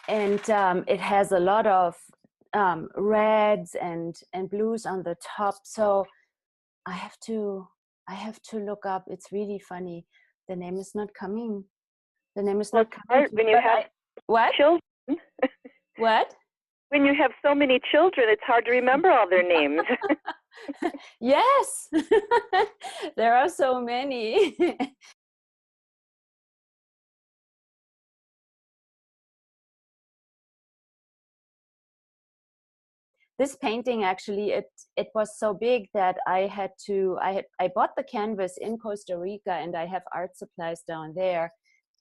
and it has a lot of reds and blues on the top. So I have to look up. It's really funny. The name is not coming. The name is Well, not it's coming hard to when me. you have What? children. What? When you have so many children, it's hard to remember all their names. Yes, there are so many. This painting actually, it was so big that I bought the canvas in Costa Rica, and I have art supplies down there,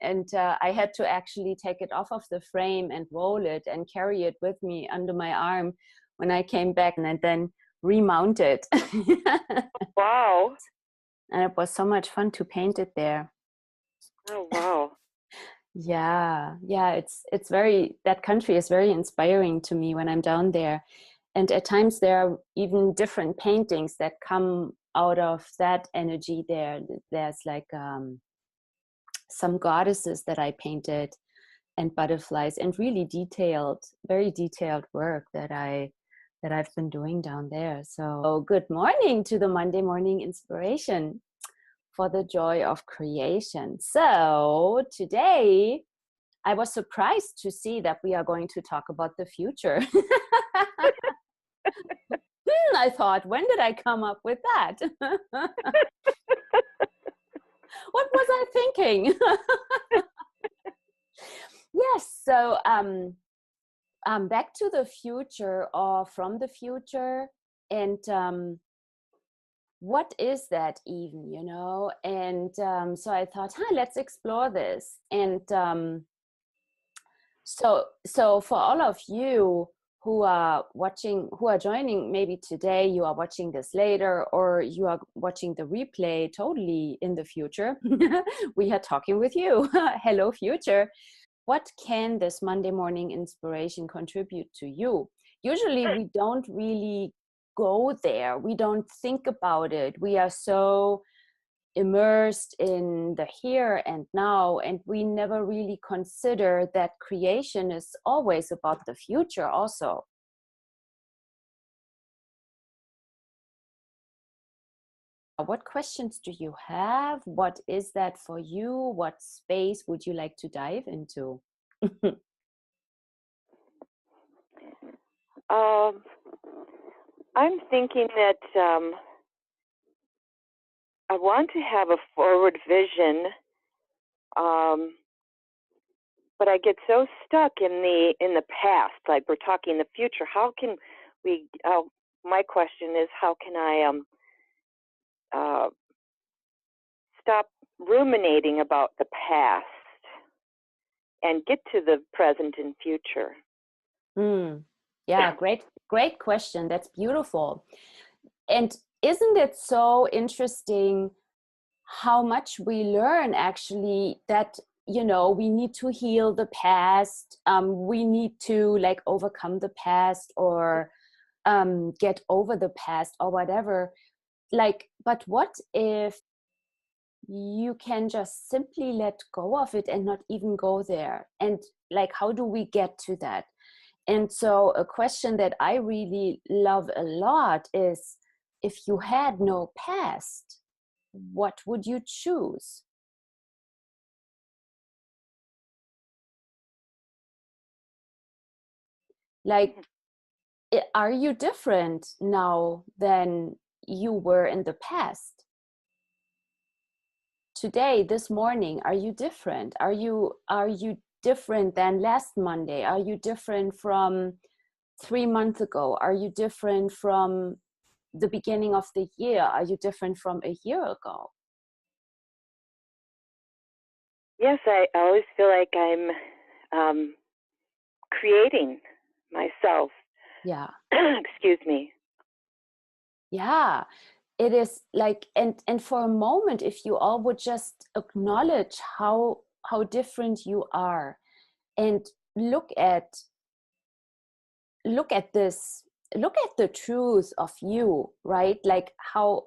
and I had to actually take it off of the frame and roll it and carry it with me under my arm when I came back, and then remount it. Wow. And it was so much fun to paint it there. Oh, wow. Yeah, it's very, that country is very inspiring to me when I'm down there. And at times there are even different paintings that come out of that energy there. There's like some goddesses that I painted, and butterflies, and really detailed, very detailed work that I've been doing down there. So good morning to the Monday morning inspiration for the joy of creation. So today I was surprised to see that we are going to talk about the future. I thought, when did I come up with that? What was I thinking? Yes, so back to the future, or from the future, and what is that even, you know? And so I thought, let's explore this. And so for all of you who are watching, who are joining maybe today, you are watching this later, or you are watching the replay totally in the future, we are talking with you. Hello, future. What can this Monday morning inspiration contribute to you? Usually we don't really go there. We don't think about it. We are so immersed in the here and now, and we never really consider that creation is always about the future also. What questions do you have? What is that for you? What space would you like to dive into? I'm thinking that I want to have a forward vision, but I get so stuck in the past. Like, we're talking the future. How can we? My question is, how can I stop ruminating about the past and get to the present and future? Yeah, great question. That's beautiful. And isn't it so interesting how much we learn actually, that, you know, we need to heal the past. We need to like overcome the past, or get over the past, or whatever. Like, but what if you can just simply let go of it and not even go there? And like, how do we get to that? And so a question that I really love a lot is, if you had no past, what would you choose? Like, are you different now than you were in the past? Today, this morning, are you different? Are you different than last Monday? Are you different from 3 months ago? Are you different from the beginning of the year? Are you different from a year ago? Yes, I always feel like I'm creating myself. Yeah. Excuse me. Yeah, it is like, and for a moment, if you all would just acknowledge how different you are, and look at this, look at the truth of you, right? Like how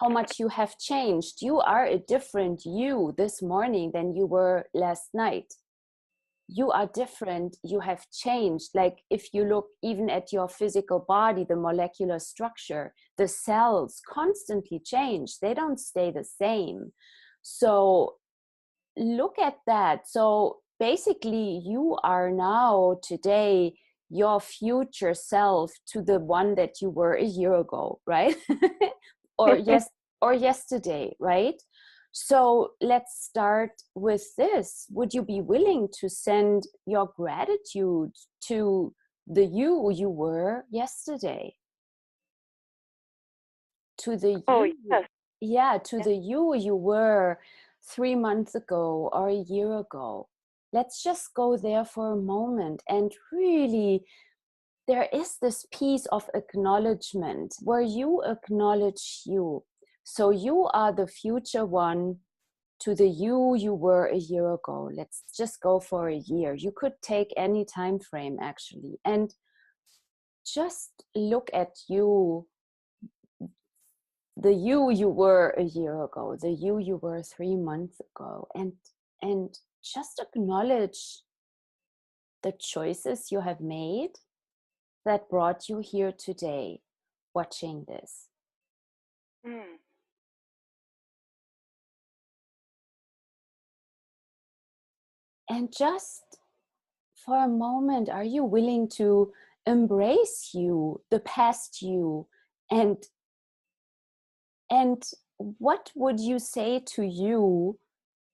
much you have changed. You are a different you this morning than you were last night. you are different, you have changed. Like if you look even at your physical body, the molecular structure, the cells constantly change, they don't stay the same. So look at that. So basically you are now today your future self to the one that you were a year ago, right? or yes, or yesterday, right? So let's start with this. Would you be willing to send your gratitude to the you were yesterday? To the Oh, you, yes. yeah, to Yes. the you were 3 months ago or a year ago. Let's just go there for a moment. And really, there is this piece of acknowledgement where you acknowledge you. So you are the future one to the you were a year ago. Let's just go for a year. You could take any time frame actually, and just look at you, the you were a year ago, the you were 3 months ago, and just acknowledge the choices you have made that brought you here today watching this. Mm. And just for a moment, are you willing to embrace you, the past you, and what would you say to you,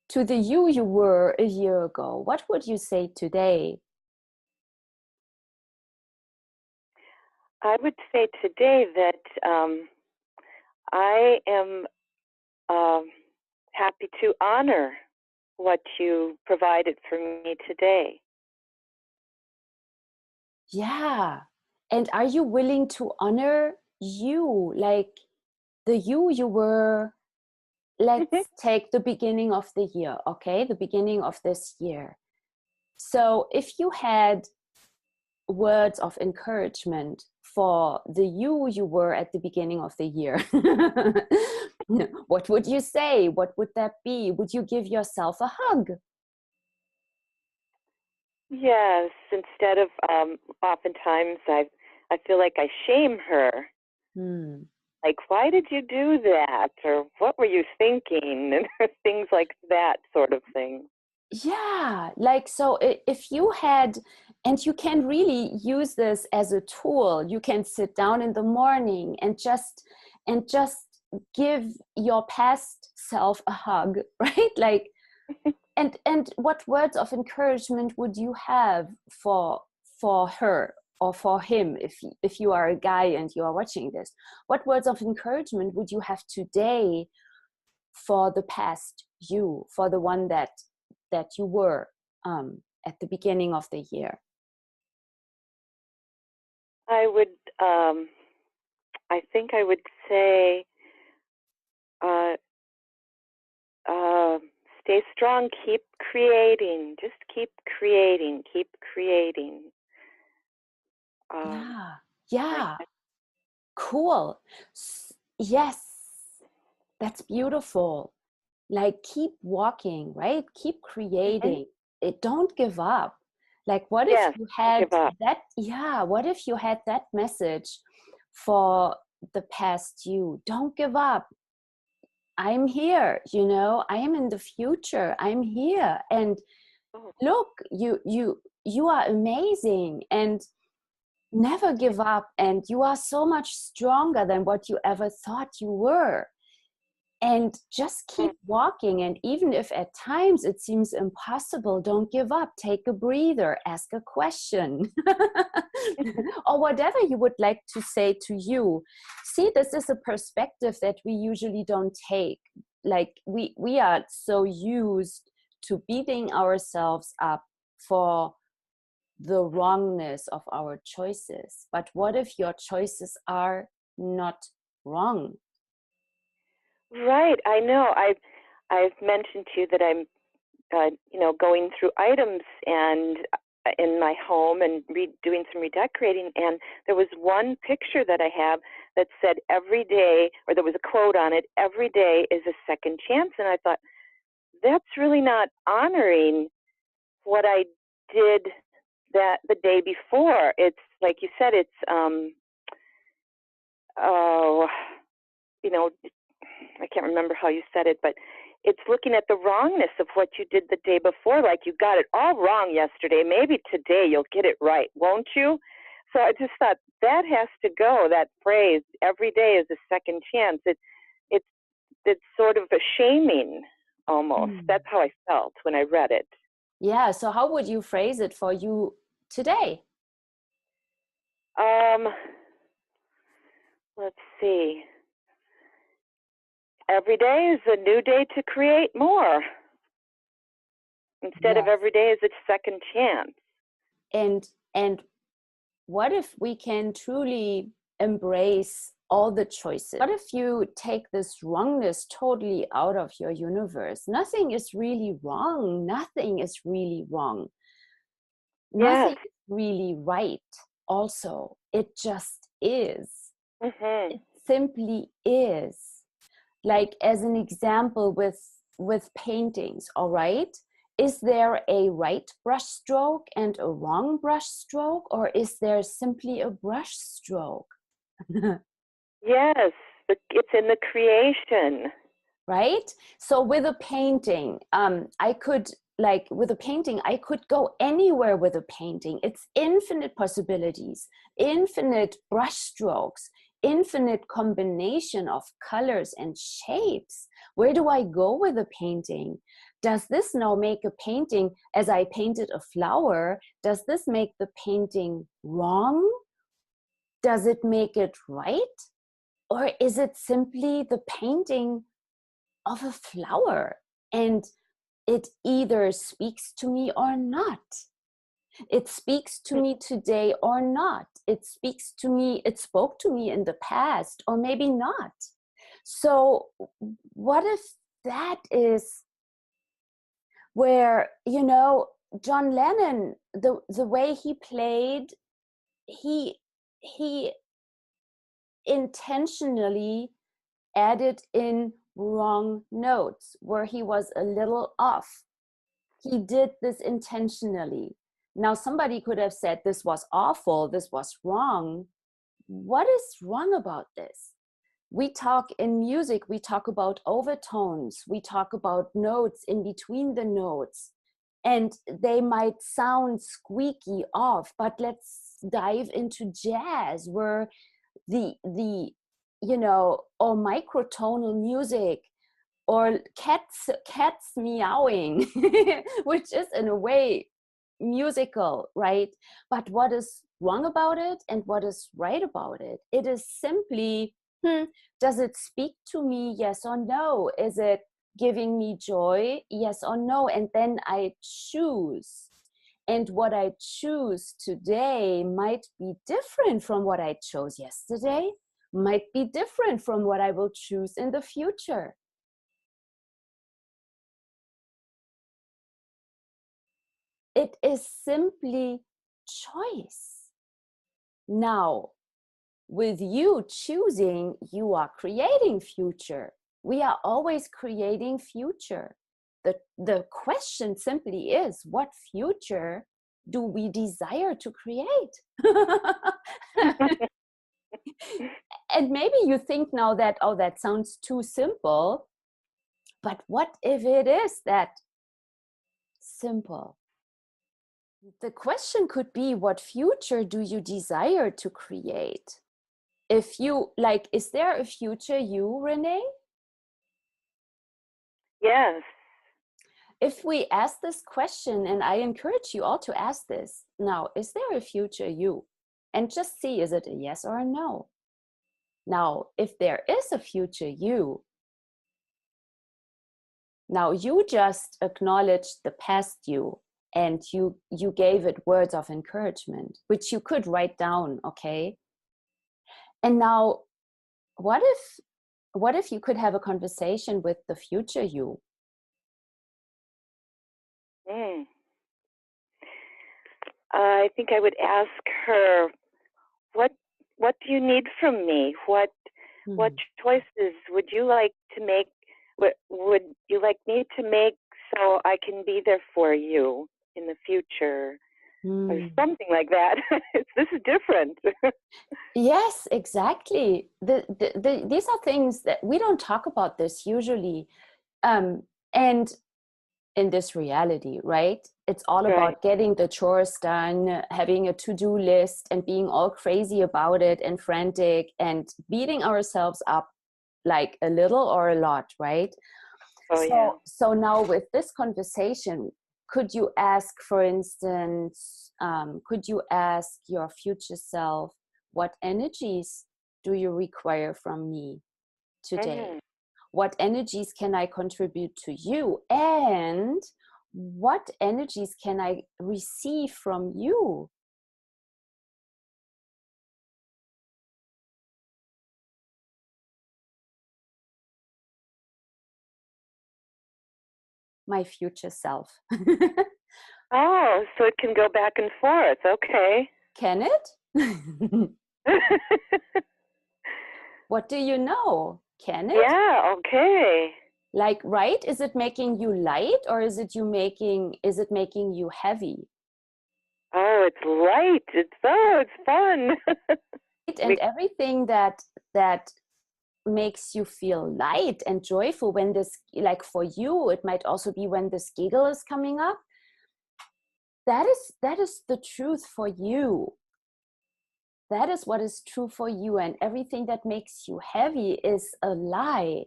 to the you were a year ago? What would you say today? I would say today that I am happy to honor what you provided for me today. Yeah. And are you willing to honor you, like the you were? Let's take the beginning of the year, okay? The beginning of this year. So if you had words of encouragement for the you were at the beginning of the year, what would you say? What would that be? Would you give yourself a hug? Yes, instead of oftentimes I feel like I shame her. Hmm. Like, why did you do that? Or what were you thinking? And things like that sort of thing. Yeah, like so if you had, and you can really use this as a tool, you can sit down in the morning and just give your past self a hug, right? Like, and what words of encouragement would you have for her or for him, if you are a guy and you are watching this? What words of encouragement would you have today for the past you, for the one that you were at the beginning of the year? I would, I think I would say, uh, uh, stay strong, keep creating, just keep creating, keep creating. Um, Yeah, like yeah, that. cool. Yes, that's beautiful. Like keep walking, right? Keep Mm-hmm. creating it. Don't give up. Like what if Yes, you don't had give up. that, yeah, what if you had that message for the past you? Don't give up. I'm here, I am in the future, I'm here, and Oh, look, you are amazing, and never give up, and you are so much stronger than what you ever thought you were. And just oh, keep walking. And even if at times it seems impossible, don't give up. Take a breather, ask a question, or whatever you would like to say to you. See, this is a perspective that we usually don't take. Like we are so used to beating ourselves up for the wrongness of our choices. But what if your choices are not wrong? right. I know. I've mentioned to you that I'm going through items and in my home and doing some redecorating. And there was one picture that I have that said every day, or there was a quote on it, every day is a second chance. And I thought, that's really not honoring what I did that the day before. It's like you said, it's oh, you know, I can't remember how you said it, but it's looking at the wrongness of what you did the day before. Like, you got it all wrong yesterday. Maybe today you'll get it right, won't you? So I just thought that has to go. That phrase, "every day is a second chance." It's it's sort of a shaming almost. Mm. That's how I felt when I read it. Yeah. So how would you phrase it for you today? Um, let's see. Every day is a new day to create more. Instead of Yes. every day is a second chance. And what if we can truly embrace all the choices? What if you take this wrongness totally out of your universe? Nothing is really wrong. Nothing is really wrong. Yes. Nothing is really right. Also, it just is. Mhm. It simply is. Like, as an example, with paintings, all right, is there a right brush stroke and a wrong brush stroke, or is there simply a brush stroke? Yes. It's in the creation. Right? So with a painting, I could, like, with a painting, I could go anywhere with a painting. It's infinite possibilities, infinite brush strokes, infinite combination of colors and shapes. Where do I go with a painting? Does this now make a painting, as I painted a flower, does this make the painting wrong? Does it make it right? Or is it simply the painting of a flower, and it either speaks to me or not? It speaks to me today or not. It speaks to me, it spoke to me in the past, or maybe not. So what if that is where, John Lennon, the way he played, he he intentionally added in wrong notes where he was a little off. He did this intentionally. Now, somebody could have said this was awful, this was wrong. What is wrong about this? We talk in music, we talk about overtones, we talk about notes in between the notes, and they might sound squeaky off, but let's dive into jazz where the or microtonal music, or cats meowing, which is in a way musical, right? But what is wrong about it and what is right about it? It is simply, does it speak to me, yes or no? Is it giving me joy, yes or no? And then I choose. And what I choose today might be different from what I chose yesterday, might be different from what I will choose in the future. It is simply choice. Now, with you choosing, you are creating future. We are always creating future. The question simply is, what future do we desire to create? And maybe you think now that, oh, that sounds too simple. But what if it is that simple? The question could be, what future do you desire to create? If you like, is there a future you, Renee? Yes. If we ask this question, and I encourage you all to ask this now, is there a future you? And just see, is it a yes or a no? Now, if there is a future you, now you just acknowledged the past you, and you gave it words of encouragement, which you could write down, okay? And now, what if you could have a conversation with the future you? Mm. I think I would ask her, what what do you need from me? What Hmm. choices would you like to make? What would you like me to make so I can be there for you? in the future or Mm. something like that. This is different. Yes, exactly. These are things that we don't talk about this usually. And in this reality, right? It's all Right. about getting the chores done, having a to-do list and being all crazy about it and frantic and beating ourselves up like a little or a lot, right? Oh, yeah. So now with this conversation, could you ask, for instance, could you ask your future self, what energies do you require from me today? Mm. What energies can I contribute to you? And what energies can I receive from you? My future self. Oh, so it can go back and forth. Okay. Can it? What do you know? Can it? Yeah, okay. Like, right? Is it making you light, or is it making you heavy? Oh, it's light. It's fun. And everything that makes you feel light and joyful, when this, like for you, it might also be when this giggle is coming up. That is the truth for you. That is what is true for you, and everything that makes you heavy is a lie.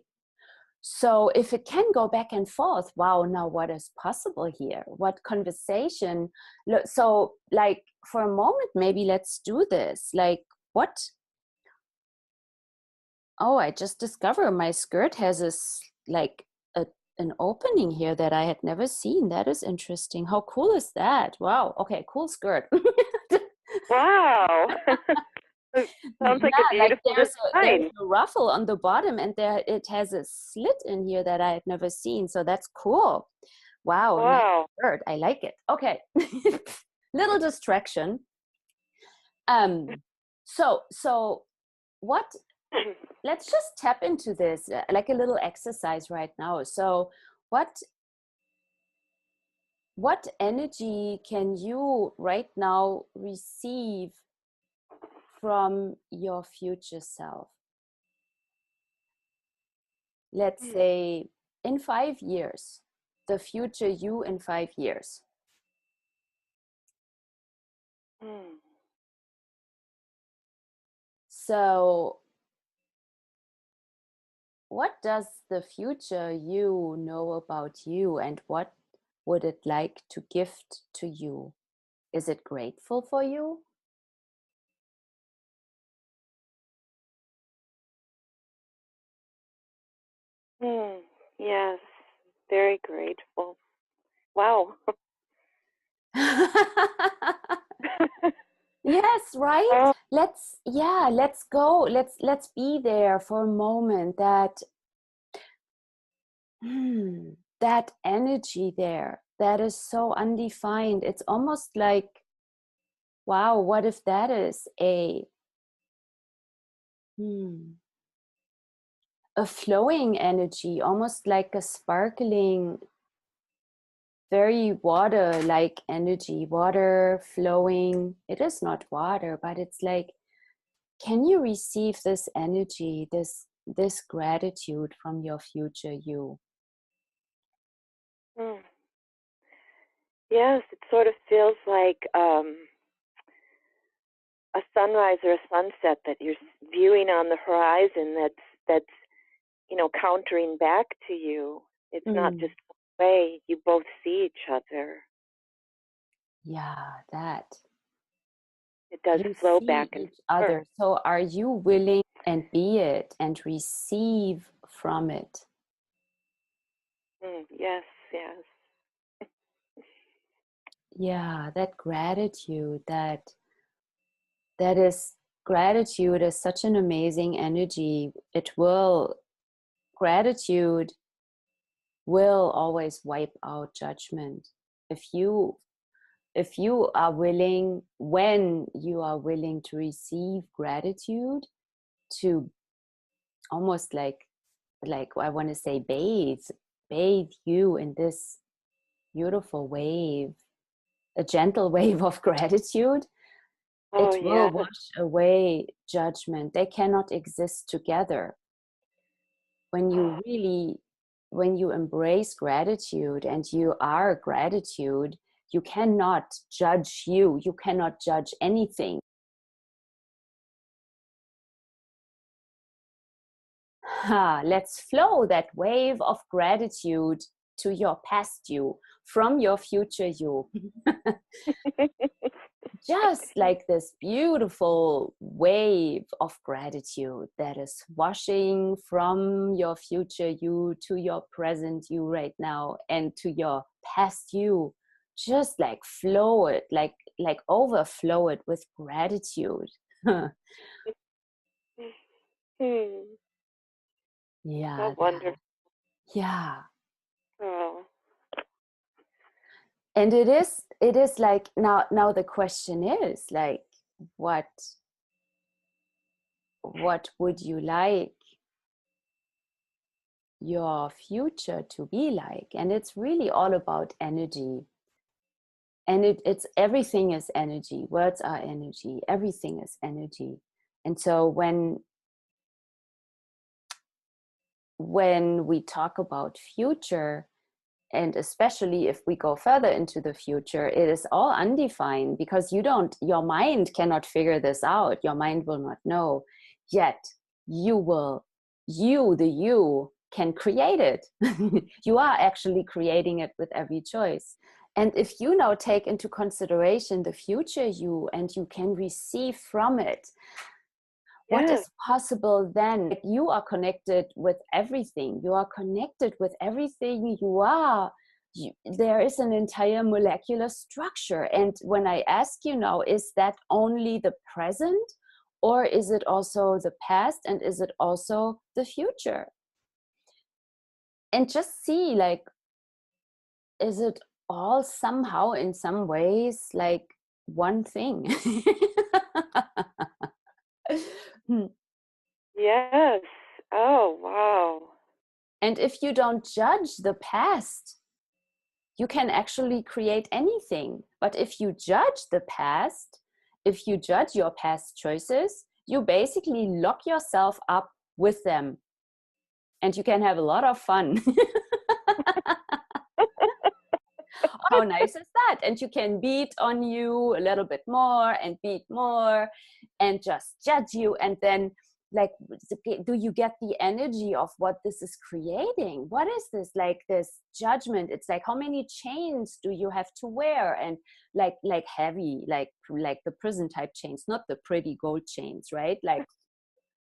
So if it can go back and forth, wow, now what is possible here? What conversation? So like for a moment, maybe let's do this. Like, what? Oh, I just discovered my skirt has this like an opening here that I had never seen. That is interesting. How cool is that? Wow. Okay, cool skirt. Wow. Sounds like a Yeah, like beautiful there's design. a ruffle on the bottom, and there it has a slit in here that I had never seen. So that's cool. Wow, nice Wow. skirt. I like it. Okay. Little distraction. So what, let's just tap into this like a little exercise right now. So what energy can you right now receive from your future self? Let's say in 5 years, the future you in 5 years. Hmm. So what does the future you know about you, and what would it like to gift to you? Is it grateful for you? Hmm. Yes. Very grateful. Wow. Yes, right? Oh. Let's go. Let's be there for a moment. That energy there, that is so undefined. It's almost like, wow, what if that is hmm, a flowing energy, almost like a sparkling, very water like energy, water flowing. It is not water, but it's like, can you receive this energy, this gratitude from your future you? Hmm. Yes, it sort of feels like a sunrise or a sunset that you're viewing on the horizon. That's countering back to you. It's not Mm. just one way. You both see each other. Yeah, that It does you flow see back and each forth. other. So are you willing and be it and receive from it? Yes, yes. Yeah, that gratitude, that is, gratitude is such an amazing energy. Gratitude will always wipe out judgment. If you are willing, when you are willing to receive gratitude, to almost like I want to say bathe you in this beautiful wave, a gentle wave of gratitude, Oh, it will yes. wash away judgment. They cannot exist together. When you really, when you embrace gratitude and you are gratitude, you cannot judge you. You cannot judge anything. Let's flow that wave of gratitude to your past you from your future you. Just like this beautiful wave of gratitude that is washing from your future you to your present you right now and to your past you. Just like flow it, like overflow it with gratitude. How Yeah, wonderful. yeah. Oh. And it is like now the question is like, what would you like your future to be like? And it's really all about energy. And it's everything is energy. Words are energy. Everything is energy. And so when we talk about future, and especially if we go further into the future, it is all undefined, because your mind cannot figure this out. Your mind will not know. Yet the you can create it. You are actually creating it with every choice. And if you now take into consideration the future you, and you can receive from it, what Yes. is possible then? You are connected with everything. You are connected with everything you are. There is an entire molecular structure. And when I ask you now, is that only the present, or is it also the past, and is it also the future? And just see, like, is it all somehow in some ways like one thing? Hmm. Yes. Oh, wow. And if you don't judge the past, you can actually create anything. But if you judge the past, if you judge your past choices, you basically lock yourself up with them. And you can have a lot of fun. How nice is that? And you can beat on you a little bit more and beat more and just judge you. And then, like, do you get the energy of what this is creating? What is this, like, this judgment? It's like, how many chains do you have to wear? And like heavy, like the prison type chains, not the pretty gold chains, right? Like,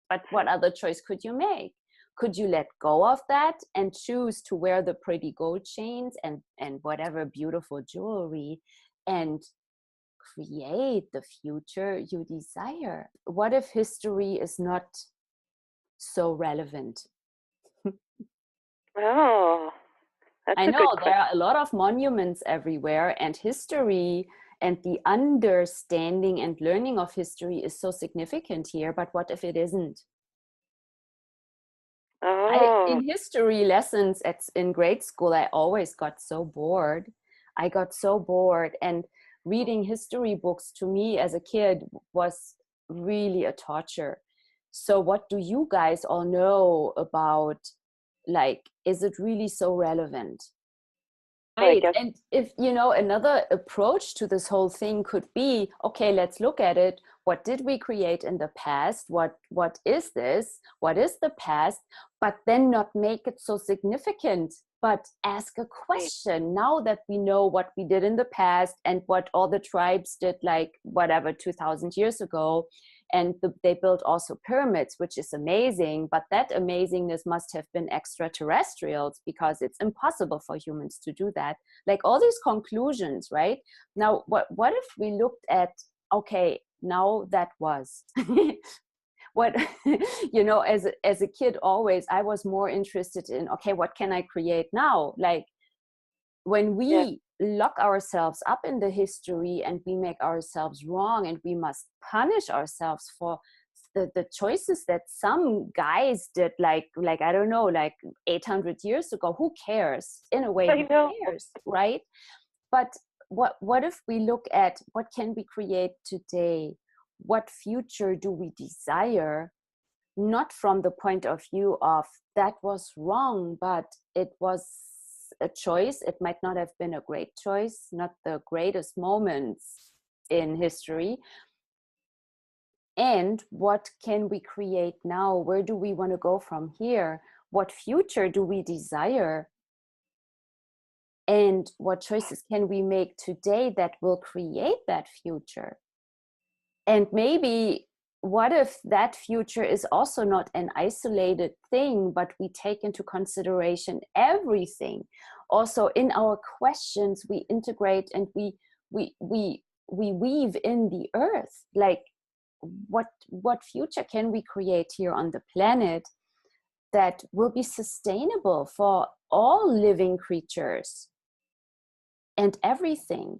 but what other choice could you make? Could you let go of that and choose to wear the pretty gold chains and whatever beautiful jewelry and create the future you desire? What if history is not so relevant? Oh, that's I a good know there question. are a lot of monuments everywhere, and history and the understanding and learning of history is so significant here, but what if it isn't? Oh, In history lessons in grade school, I always got so bored. I got so bored, and reading history books to me as a kid was really a torture. So what do you guys all know about, like, is it really so relevant? I Right. guess. And if, another approach to this whole thing could be, okay, let's look at it. What did we create in the past? What is this? What is the past? But then not make it so significant, but ask a question. Now that we know what we did in the past and what all the tribes did, like whatever, 2000 years ago, and they built also pyramids, which is amazing, but that amazingness must have been extraterrestrials, because it's impossible for humans to do that. Like all these conclusions, right? Now what if we looked at, okay, now that was what as a kid, always I was more interested in, okay, what can I create now? Like, when Yes. we lock ourselves up in the history and we make ourselves wrong, and we must punish ourselves for the choices that some guys did, like I don't know, like 800 years ago, who cares? In a way, I who know. cares, right? But what if we look at what can we create today? What future do we desire? Not from the point of view of that was wrong, but it was a choice. It might not have been a great choice, not the greatest moments in history. And what can we create now? Where do we want to go from here? What future do we desire? And what choices can we make today that will create that future? And maybe what if that future is also not an isolated thing, but we take into consideration everything? Also in our questions, we integrate and we weave in the earth. Like what future can we create here on the planet that will be sustainable for all living creatures and everything?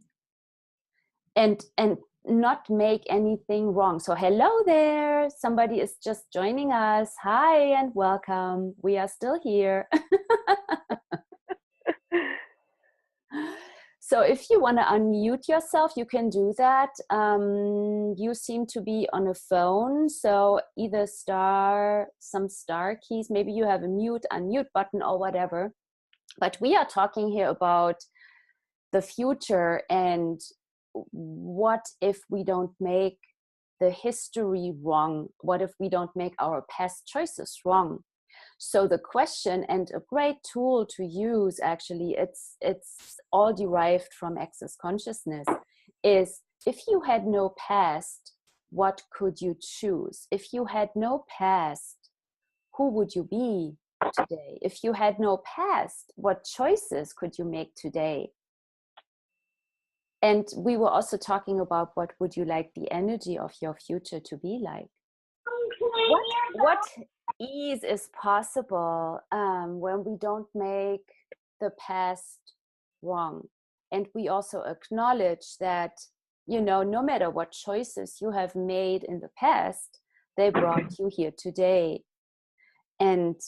And not make anything wrong. So hello there, somebody is just joining us. Hi and welcome, we are still here. So if you want to unmute yourself, you can do that. You seem to be on a phone, so either some star keys, maybe you have a mute, unmute button or whatever. But we are talking here about the future, and what if we don't make the history wrong? What if we don't make our past choices wrong? So the question, and a great tool to use, actually, it's all derived from access consciousness, is if you had no past, what could you choose? If you had no past, who would you be today? If you had no past, what choices could you make today? And we were also talking about what would you like the energy of your future to be like? What ease is possible when we don't make the past wrong? And we also acknowledge that, you know, no matter what choices you have made in the past, they brought you here today. And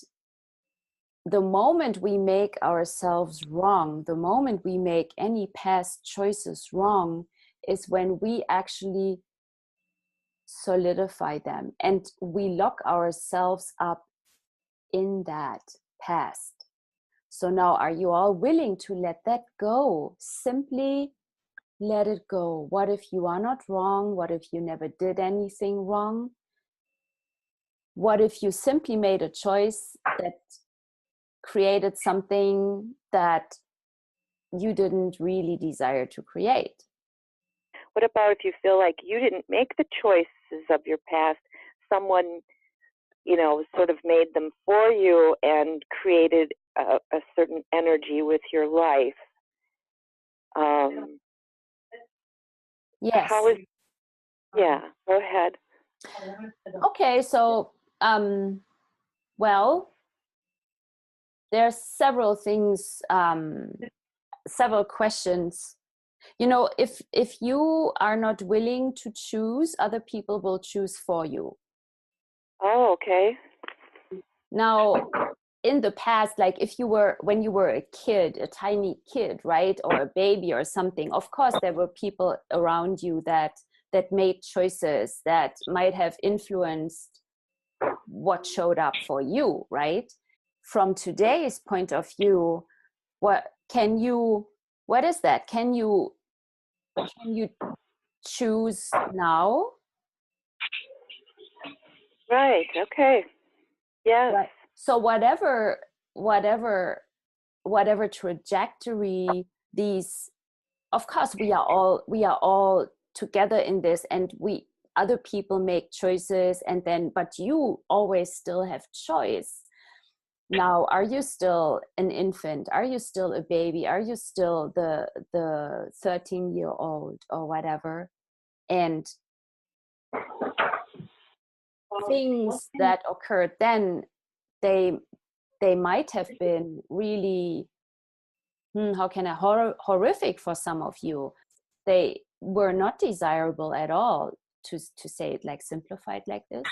the moment we make ourselves wrong, the moment we make any past choices wrong, is when we actually solidify them and we lock ourselves up in that past. So now, are you all willing to let that go? Simply let it go. What if you are not wrong? What if you never did anything wrong? What if you simply made a choice that created something that you didn't really desire to create? What about if you feel like you didn't make the choices of your past? Someone, you know, sort of made them for you and created a certain energy with your life. Yes. Yeah, go ahead. Okay, so, well, there's several things, several questions. You know, if you are not willing to choose, other people will choose for you. Oh, okay. Now, in the past, like when you were a kid, a tiny kid, right, or a baby or something, of course there were people around you that made choices that might have influenced what showed up for you, right? From today's point of view, what is that? Can you choose now? Right. Okay. Yes. Right. So whatever trajectory these, of course we are all together in this, and other people make choices, and then but you always still have choice. Now, are you still an infant? Are you still a baby? Are you still the 13-year-old or whatever? And things that occurred then, they might have been really, horrific for some of you. They were not desirable at all, to say it like simplified like this.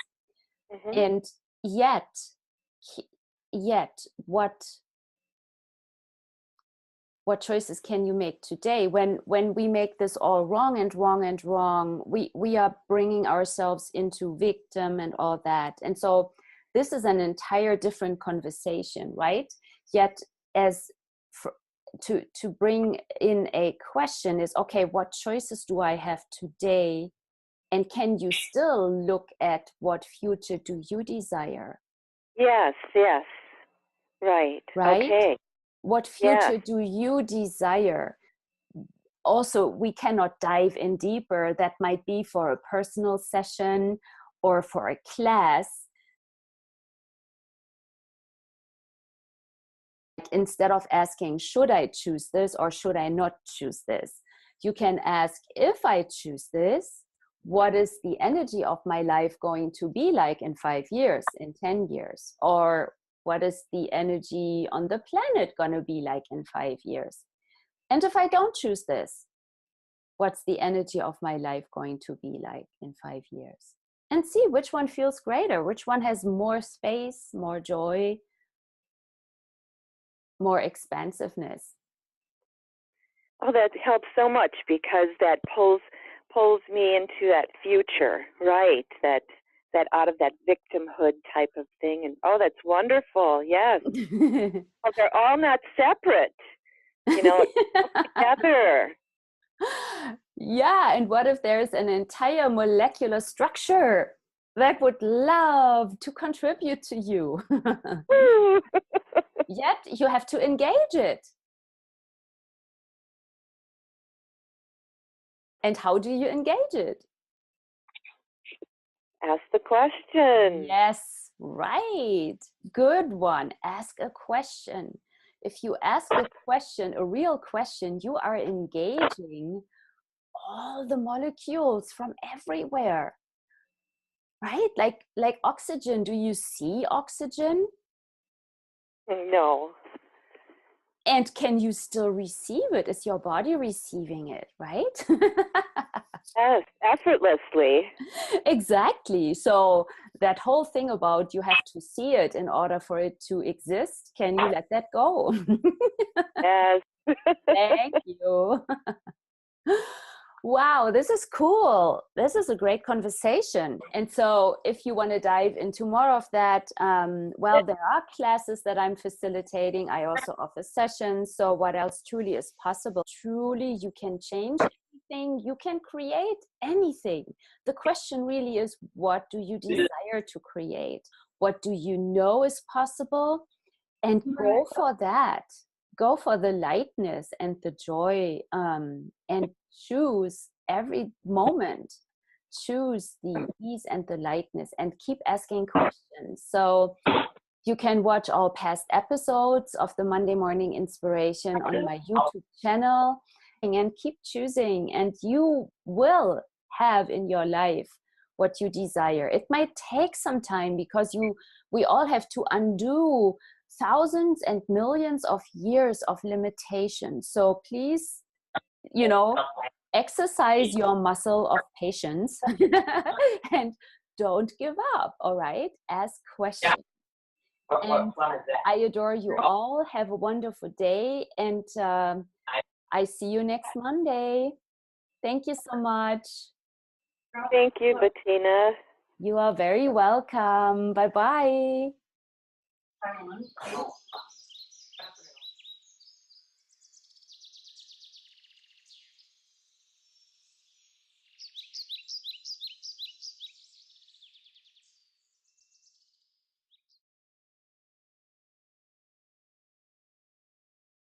Mm-hmm. And yet what what choices can you make today? When we make this all wrong and wrong and wrong, we are bringing ourselves into victim and all that. And so this is an entire different conversation, right? Yet to bring in a question is, okay, what choices do I have today? And can you still look at what future do you desire? Yes, yes. Right. Right? Okay. What Yes. future do you desire? Also, we cannot dive in deeper. That might be for a personal session or for a class. Instead of asking, should I choose this or should I not choose this? You can ask, if I choose this, what is the energy of my life going to be like in 5 years, in 10 years? Or what is the energy on the planet going to be like in 5 years? And if I don't choose this, what's the energy of my life going to be like in 5 years? And see which one feels greater, which one has more space, more joy, more expansiveness. Oh, that helps so much, because that pulls me into that future, right? That out of that victimhood type of thing. And oh, that's wonderful. Yes. Well, they're all not separate, together. Yeah, and what if there's an entire molecular structure that would love to contribute to you? Yet you have to engage it. And how do you engage it? Ask the question. Yes, right. Good one. Ask a question. If you ask a question, a real question, you are engaging all the molecules from everywhere. Right? Like oxygen. Do you see oxygen? No. And can you still receive it? Is your body receiving it, right? Yes, effortlessly. Exactly. So that whole thing about you have to see it in order for it to exist, can you let that go? Yes. Thank you. Wow, this is cool. This is a great conversation. And so if you want to dive into more of that, well, there are classes that I'm facilitating. I also offer sessions. So what else truly is possible? Truly, you can change anything. You can create anything. The question really is, what do you desire to create? What do you know is possible? And go for that. Go for the lightness and the joy, and choose every moment. Choose the ease and the lightness, and keep asking questions. So you can watch all past episodes of the Monday Morning Inspiration on my YouTube channel, and keep choosing, and you will have in your life what you desire. It might take some time, because we all have to undo thousands and millions of years of limitation. So please, exercise your muscle of patience and don't give up. All right, ask questions. And I adore you all. Have a wonderful day, and I see you next Monday. Thank you so much. Thank you, Bettina. You are very welcome. Bye-bye.